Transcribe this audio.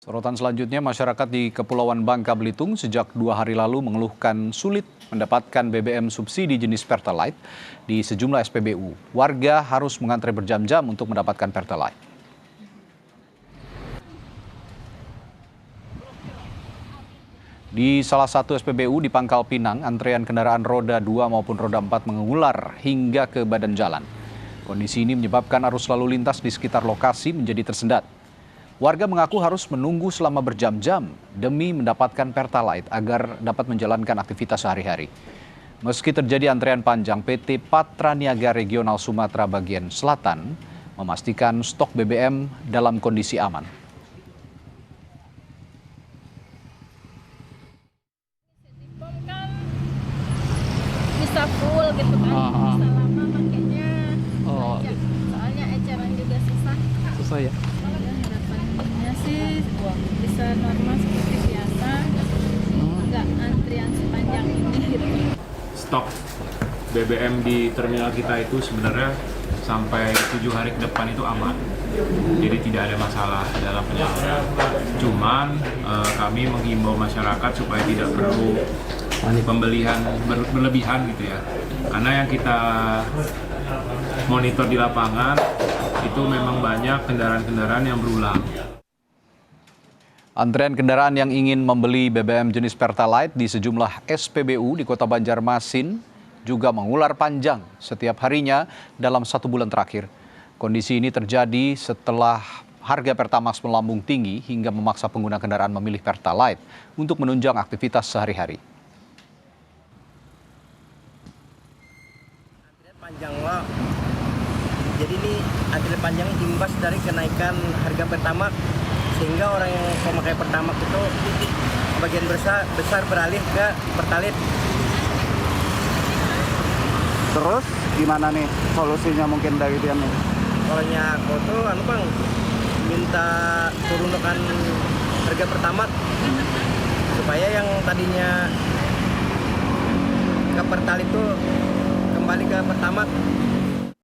Sorotan selanjutnya, masyarakat di Kepulauan Bangka Belitung sejak 2 hari lalu mengeluhkan sulit mendapatkan BBM subsidi jenis Pertalite di sejumlah SPBU. Warga harus mengantre berjam-jam untuk mendapatkan Pertalite. Di salah satu SPBU di Pangkal Pinang, antrean kendaraan roda 2 maupun roda 4 mengular hingga ke badan jalan. Kondisi ini menyebabkan arus lalu lintas di sekitar lokasi menjadi tersendat. Warga mengaku harus menunggu selama berjam-jam demi mendapatkan Pertalite agar dapat menjalankan aktivitas sehari-hari. Meski terjadi antrean panjang, PT Patra Niaga Regional Sumatera Bagian Selatan memastikan stok BBM dalam kondisi aman. Bisa full gitu kan, bisa lama makanya soalnya eceran juga susah ya. harapannya sih bisa normal seperti biasa, nggak antrian sepanjang ini gitu. Stok BBM di terminal kita itu sebenarnya sampai 7 hari ke depan itu aman, jadi tidak ada masalah dalam penyaluran. Cuman kami menghimbau masyarakat supaya tidak perlu pembelian berlebihan gitu ya, karena yang kita monitor di lapangan itu memang banyak kendaraan-kendaraan yang berulang. Antrean kendaraan yang ingin membeli BBM jenis Pertalite di sejumlah SPBU di Kota Banjarmasin juga mengular panjang setiap harinya dalam 1 bulan terakhir. Kondisi ini terjadi setelah harga Pertamax melambung tinggi hingga memaksa pengguna kendaraan memilih Pertalite untuk menunjang aktivitas sehari-hari. Panjang lah. Jadi ini antrian panjang imbas dari kenaikan harga Pertamax, sehingga orang yang memakai Pertamax itu bagian besar beralih ke Pertalite. Terus gimana nih solusinya mungkin dari dia nih? Kalau aku tuh bang, minta turunkan harga Pertamax supaya yang tadinya ke Pertalite itu kembali ke Pertamax.